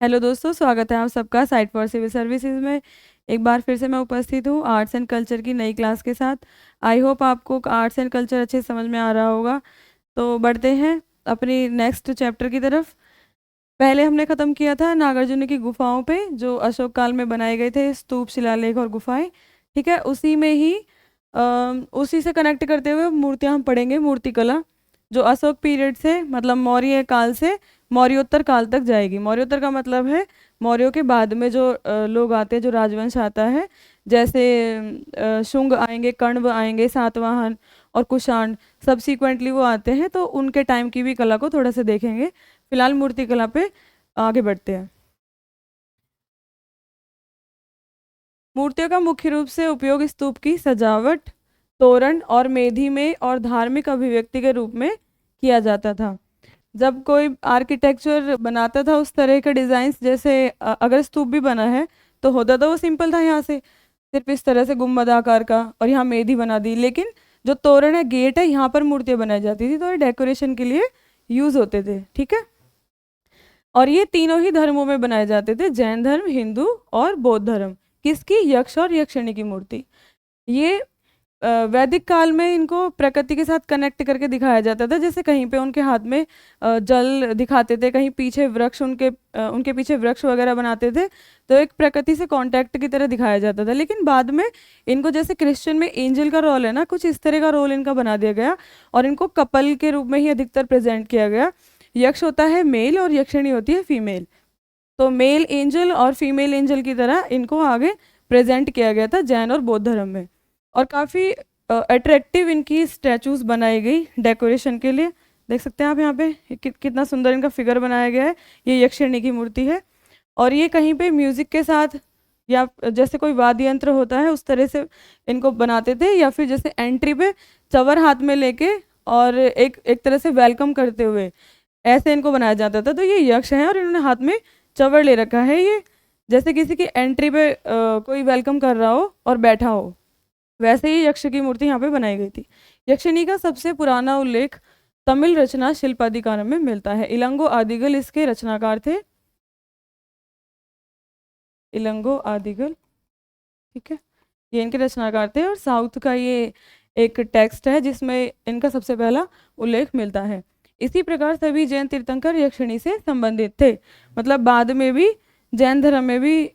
Hello दोस्तों, स्वागत है आप सबका साइट फॉर सिविल सर्विसेज में। एक बार फिर से मैं उपस्थित हूँ आर्ट्स एंड कल्चर की नई क्लास के साथ। आई होप आपको आर्ट्स एंड कल्चर अच्छे से समझ में आ रहा होगा। तो बढ़ते हैं अपनी नेक्स्ट चैप्टर की तरफ। पहले हमने ख़त्म किया था नागार्जुन की गुफाओं पे, जो अशोक काल में बनाए गए थे स्तूप, शिलालेख और गुफाएं। ठीक है, उसी में ही उसी से कनेक्ट करते हुए मूर्तियाँ हम पढ़ेंगे। मूर्तिकला जो अशोक पीरियड से मतलब मौर्य काल से मौर्योत्तर काल तक जाएगी। मौर्योत्तर का मतलब है मौर्यों के बाद में जो लोग आते हैं, जो राजवंश आता है। जैसे शुंग आएंगे, कण्व आएंगे, सातवाहन और कुषाण सब्सिक्वेंटली वो आते हैं, तो उनके टाइम की भी कला को थोड़ा सा देखेंगे। फिलहाल मूर्तिकला पे आगे बढ़ते हैं। मूर्तियों का मुख्य रूप से उपयोग स्तूप की सजावट, तोरण और मेधी में और धार्मिक अभिव्यक्ति के रूप में किया जाता था। जब कोई आर्किटेक्चर बनाता था उस तरह के डिज़ाइंस, जैसे अगर स्तूप भी बना है तो होता तो वो सिंपल था, यहाँ से सिर्फ इस तरह से गुम्बद आकार का, और यहाँ मेधी बना दी। लेकिन जो तोरण है, गेट है, यहाँ पर मूर्तियाँ बनाई जाती थी, तो ये डेकोरेशन के लिए यूज़ होते थे। ठीक है, और ये तीनों ही धर्मों में बनाए जाते थे, जैन धर्म, हिंदू और बौद्ध धर्म। किसकी? यक्ष और यक्षिणी की मूर्ति। ये वैदिक काल में इनको प्रकृति के साथ कनेक्ट करके दिखाया जाता था। जैसे कहीं पे उनके हाथ में जल दिखाते थे, कहीं पीछे वृक्ष, उनके पीछे वृक्ष वगैरह बनाते थे, तो एक प्रकृति से कांटेक्ट की तरह दिखाया जाता था। लेकिन बाद में इनको, जैसे क्रिश्चियन में एंजल का रोल है ना, कुछ इस तरह का रोल इनका बना दिया गया और इनको कपल के रूप में ही अधिकतर प्रेजेंट किया गया। यक्ष होता है मेल और यक्षिणी होती है फीमेल। तो मेल एंजल और फीमेल एंजल की तरह इनको आगे प्रेजेंट किया गया था जैन और बौद्ध धर्म में। और काफ़ी अट्रैक्टिव इनकी स्टैचूज बनाई गई डेकोरेशन के लिए। देख सकते हैं आप यहाँ पे कितना सुंदर इनका फिगर बनाया गया है। ये यक्षिणी की मूर्ति है, और ये कहीं पे म्यूजिक के साथ या जैसे कोई वाद्य यंत्र होता है उस तरह से इनको बनाते थे, या फिर जैसे एंट्री पे चवर हाथ में लेके और एक एक तरह से वेलकम करते हुए ऐसे इनको बनाया जाता था। तो ये यक्ष हैं और इन्होंने हाथ में चवर ले रखा है। ये जैसे किसी की एंट्री पे कोई वेलकम कर रहा हो और बैठा हो, वैसे ही यक्ष की मूर्ति यहाँ पे बनाई गई थी। यक्षिणी का सबसे पुराना उल्लेख तमिल रचना शिल्पाधिकारम में मिलता है। इलंगो आदिगल इसके रचनाकार थे। इलंगो आदिगल, ठीक है, ये इनके रचनाकार थे। और साउथ का ये एक टेक्स्ट है जिसमें इनका सबसे पहला उल्लेख मिलता है। इसी प्रकार सभी जैन तीर्थंकर यक्षिणी से संबंधित थे। मतलब बाद में भी जैन धर्म में भी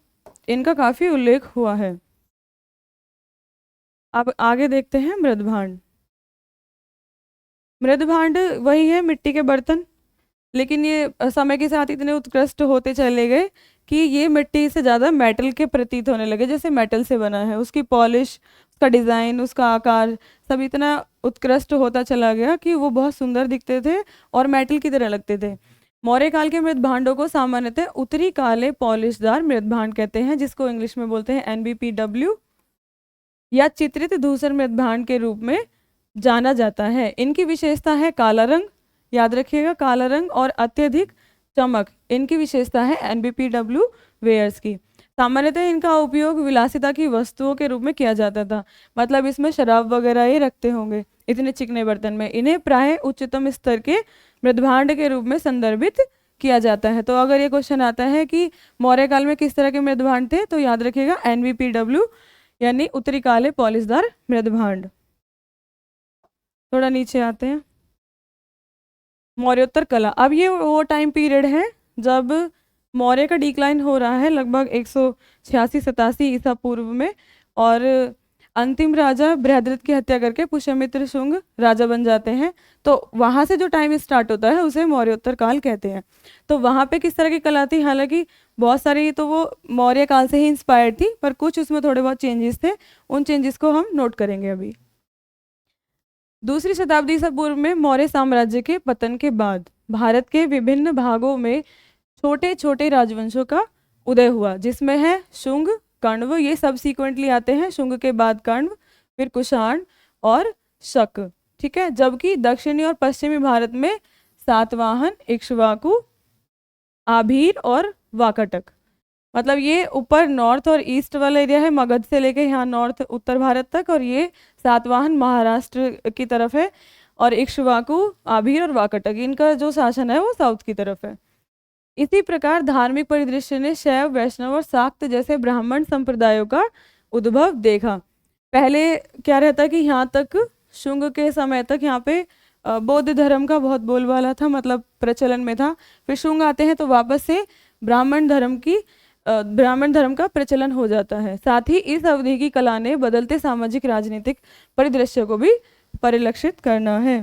इनका काफ़ी उल्लेख हुआ है। अब आगे देखते हैं मृदभांड। मृदभांड वही है, मिट्टी के बर्तन, लेकिन ये समय के साथ इतने उत्कृष्ट होते चले गए कि ये मिट्टी से ज़्यादा मेटल के प्रतीत होने लगे। जैसे मेटल से बना है, उसकी पॉलिश, उसका डिज़ाइन, उसका आकार सब इतना उत्कृष्ट होता चला गया कि वो बहुत सुंदर दिखते थे और मेटल की तरह लगते थे। मौर्य काल के मृदभांडों को सामान्यतः उत्तरी काले पॉलिशदार मृदभांड कहते हैं, जिसको इंग्लिश में बोलते हैं NBPW, या चित्रित धूसर मृदभांड के रूप में जाना जाता है। इनकी विशेषता है काला रंग, याद रखिएगा, काला रंग और अत्यधिक चमक इनकी विशेषता है NBPW वेयर्स की। सामान्यतः इनका उपयोग विलासिता की वस्तुओं के रूप में किया जाता था। मतलब इसमें शराब वगैरह ये रखते होंगे इतने चिकने बर्तन में। इन्हें प्राय उच्चतम स्तर के मृदभांड के रूप में संदर्भित किया जाता है। तो अगर ये क्वेश्चन आता है कि मौर्य काल में किस तरह के मृदभांड थे, तो याद रखिएगा NBPW यानी उत्तरी काले पॉलिशदार मृदभांड। थोड़ा नीचे आते हैं, मौर्योत्तर कला। अब ये वो टाइम पीरियड है जब मौर्य का डिक्लाइन हो रहा है, लगभग 186-87 ईसा पूर्व में, और अंतिम राजा बृहद्रथ की हत्या करके पुष्यमित्र शुंग राजा बन जाते हैं। तो वहाँ से जो टाइम स्टार्ट होता है उसे मौर्योत्तर काल कहते हैं। तो वहाँ पे किस तरह की कला थी? हालांकि बहुत सारी तो वो मौर्य काल से ही इंस्पायर्ड थी, पर कुछ उसमें थोड़े बहुत चेंजेस थे। उन चेंजेस को हम नोट करेंगे अभी। दूसरी शताब्दी ईसा पूर्व में मौर्य साम्राज्य के पतन के बाद भारत के विभिन्न भागों में छोटे छोटे राजवंशों का उदय हुआ, जिसमें है शुंग, कण्व, ये सबसीक्वेंटली आते हैं, शुंग के बाद कण्व, फिर कुषाण और शक। ठीक है, जबकि दक्षिणी और पश्चिमी भारत में सातवाहन, इक्ष्वाकु, आभीर और वाकाटक। मतलब ये ऊपर नॉर्थ और ईस्ट वाला एरिया है, मगध से लेके यहाँ नॉर्थ उत्तर भारत तक, और ये सातवाहन महाराष्ट्र की तरफ है, और इक्ष्वाकु, आभीर और वाकाटक इनका जो शासन है वो साउथ की तरफ है। इसी प्रकार धार्मिक परिदृश्य ने शैव, वैष्णव और शाक्त जैसे ब्राह्मण संप्रदायों का उद्भव देखा। पहले क्या रहता कि यहाँ तक शुंग के समय तक यहाँ पे बौद्ध धर्म का बहुत बोलबाला था, मतलब प्रचलन में था। फिर शुंग आते हैं तो वापस से ब्राह्मण धर्म का प्रचलन हो जाता है। साथ ही इस अवधि की कला ने बदलते सामाजिक राजनीतिक परिदृश्य को भी परिलक्षित करना है।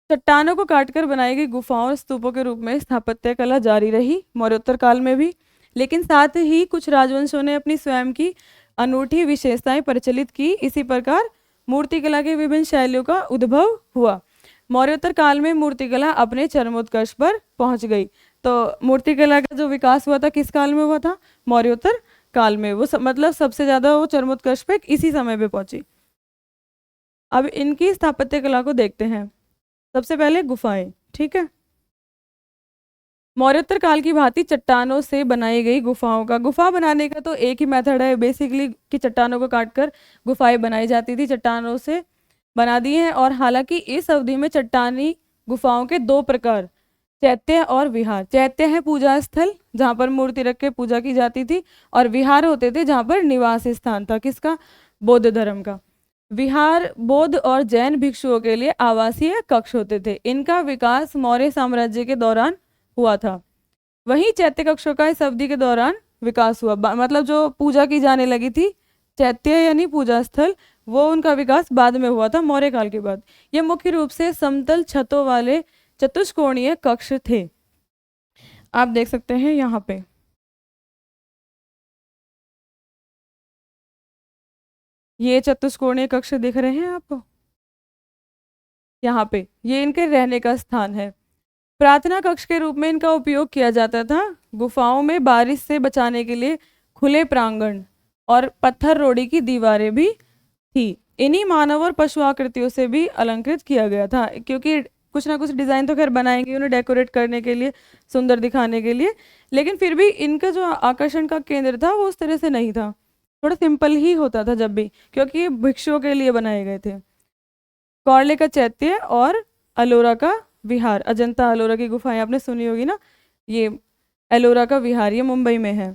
चट्टानों को काटकर बनाई गई गुफाओं और स्तूपों के रूप में स्थापत्य कला जारी रही मौर्योत्तर काल में भी, लेकिन साथ ही कुछ राजवंशों ने अपनी स्वयं की अनूठी विशेषताएं प्रचलित की। इसी प्रकार मूर्तिकला के विभिन्न शैलियों का उद्भव हुआ। मौर्योत्तर काल में मूर्तिकला अपने चरमोत्कर्ष पर पहुंच गई। तो मूर्तिकला का जो विकास हुआ था किस काल में हुआ था? मौर्योत्तर काल में। वो मतलब सबसे ज्यादा वो चरमोत्कर्ष पे इसी समय पे पहुंची। अब इनकी स्थापत्य कला को देखते हैं। सबसे पहले गुफाएं, ठीक है। मौर्योत्तर काल की भांति चट्टानों से बनाई गई गुफाओं का, गुफा बनाने का तो एक ही मेथड है बेसिकली कि चट्टानों को काटकर गुफाएं बनाई जाती थी, चट्टानों से बना दी हैं। और हालांकि इस अवधि में चट्टानी गुफाओं के दो प्रकार, चैत्य और विहार। चैत्य है पूजा स्थल जहाँ पर मूर्ति रख के पूजा की जाती थी, और विहार होते थे जहाँ पर निवास स्थान था किसका? बौद्ध धर्म का। विहार बौद्ध और जैन भिक्षुओं के लिए आवासीय कक्ष होते थे। इनका विकास मौर्य साम्राज्य के दौरान हुआ था। वहीं चैत्य कक्षों का इस अवधि के दौरान विकास हुआ, मतलब जो पूजा की जाने लगी थी, चैत्य यानी पूजा स्थल, वो उनका विकास बाद में हुआ था मौर्य काल के बाद। ये मुख्य रूप से समतल छतों वाले चतुष्कोणीय कक्ष थे। आप देख सकते हैं यहाँ पे ये चतुष्कोणीय कक्ष दिख रहे हैं आपको, यहाँ पे ये इनके रहने का स्थान है। प्रार्थना कक्ष के रूप में इनका उपयोग किया जाता था। गुफाओं में बारिश से बचाने के लिए खुले प्रांगण और पत्थर रोड़ी की दीवारें भी थी। इन्हीं मानव और पशु आकृतियों से भी अलंकृत किया गया था, क्योंकि कुछ ना कुछ डिजाइन तो खैर बनाएंगे उन्हें डेकोरेट करने के लिए, सुंदर दिखाने के लिए, लेकिन फिर भी इनका जो आकर्षण का केंद्र था वो उस तरह से नहीं था, थोड़ा सिंपल ही होता था जब भी, क्योंकि ये भिक्षुओं के लिए बनाए गए थे। कौरले का चैत्य और अलोरा का विहार, अजंता अलोरा की गुफाएं आपने सुनी होगी ना, ये एलोरा का विहार ये मुंबई में है।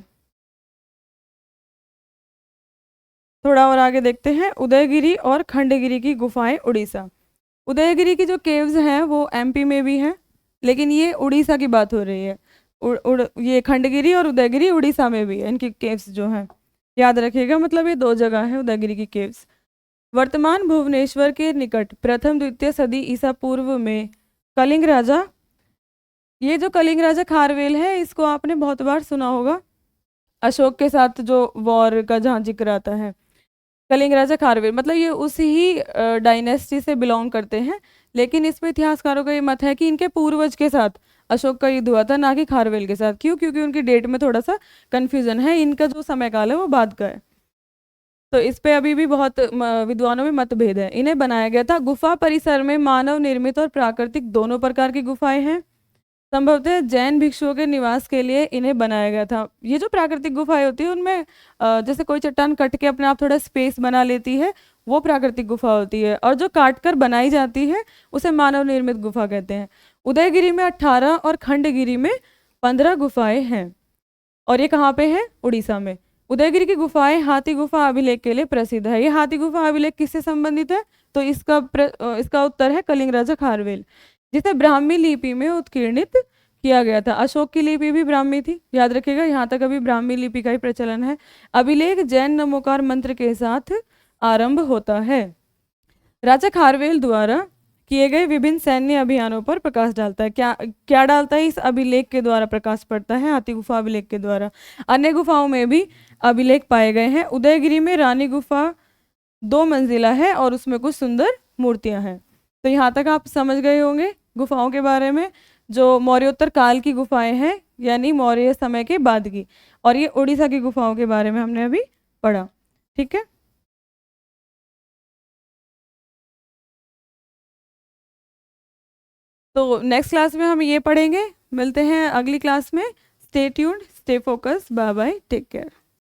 थोड़ा और आगे देखते हैं, उदयगिरी और खंडगिरी की गुफाएं उड़ीसा। उदयगिरी की जो केव्स हैं वो एमपी में भी हैं, लेकिन ये उड़ीसा की बात हो रही है। ये खंडगिरी और उदयगिरी उड़ीसा में भी है, इनकी केव्स जो हैं, याद रखिएगा, मतलब ये दो जगह है उदयगिरी की केव्स। वर्तमान भुवनेश्वर के निकट प्रथम द्वितीय सदी ईसा पूर्व में कलिंग राजा, ये जो कलिंग राजा खारवेल है इसको आपने बहुत बार सुना होगा, अशोक के साथ जो वॉर का जहाँ जिक्र आता है। कलिंग राजा खारवेल मतलब ये उसी ही डायनेस्टी से बिलोंग करते हैं, लेकिन इसमें इतिहासकारों का ये मत है कि इनके पूर्वज के साथ अशोक का युद्ध हुआ था, ना कि खारवेल के साथ। क्यों? क्योंकि उनकी डेट में थोड़ा सा कन्फ्यूजन है, इनका जो समय काल है वो बाद का है, तो इस पे अभी भी बहुत विद्वानों में मतभेद है। इन्हें बनाया गया था। गुफा परिसर में मानव निर्मित और प्राकृतिक दोनों प्रकार की गुफाएं हैं। संभवतः जैन भिक्षुओं के निवास के लिए इन्हें बनाया गया था। ये जो प्राकृतिक गुफाएं होती है उनमें जैसे कोई चट्टान कट के अपने आप थोड़ा स्पेस बना लेती है, वो प्राकृतिक गुफा होती है, और जो काट कर बनाई जाती है उसे मानव निर्मित गुफा कहते हैं। उदयगिरी में 18 और खंडगिरी में 15 गुफाएं हैं, और ये कहाँ पे है? उड़ीसा में। उदयगिरी की गुफाएं हाथी गुफा अभिलेख के लिए प्रसिद्ध है। ये हाथी गुफा अभिलेख किससे संबंधित है? तो इसका उत्तर है कलिंग राजा खारवेल, जिसे ब्राह्मी लिपि में उत्कीर्णित किया गया था। अशोक की लिपि भी ब्राह्मी थी, याद रखिएगा, यहाँ तक अभी ब्राह्मी लिपि का ही प्रचलन है। अभिलेख जैन नमोकार मंत्र के साथ आरंभ होता है। राजा खारवेल द्वारा किए गए विभिन्न सैन्य अभियानों पर प्रकाश डालता है। क्या डालता है? इस अभिलेख के द्वारा प्रकाश पड़ता है, हाथी गुफा अभिलेख के द्वारा। अन्य गुफाओं में भी अभिलेख पाए गए हैं। उदयगिरी में रानी गुफा 2 मंजिला है और उसमें कुछ सुंदर मूर्तियां हैं। तो यहाँ तक आप समझ गए होंगे गुफाओं के बारे में, जो मौर्योत्तर काल की गुफाएं हैं यानी मौर्य समय के बाद की, और ये उड़ीसा की गुफाओं के बारे में हमने अभी पढ़ा। ठीक है, तो नेक्स्ट क्लास में हम ये पढ़ेंगे। मिलते हैं अगली क्लास में। Stay tuned, stay focus, bye bye, take care.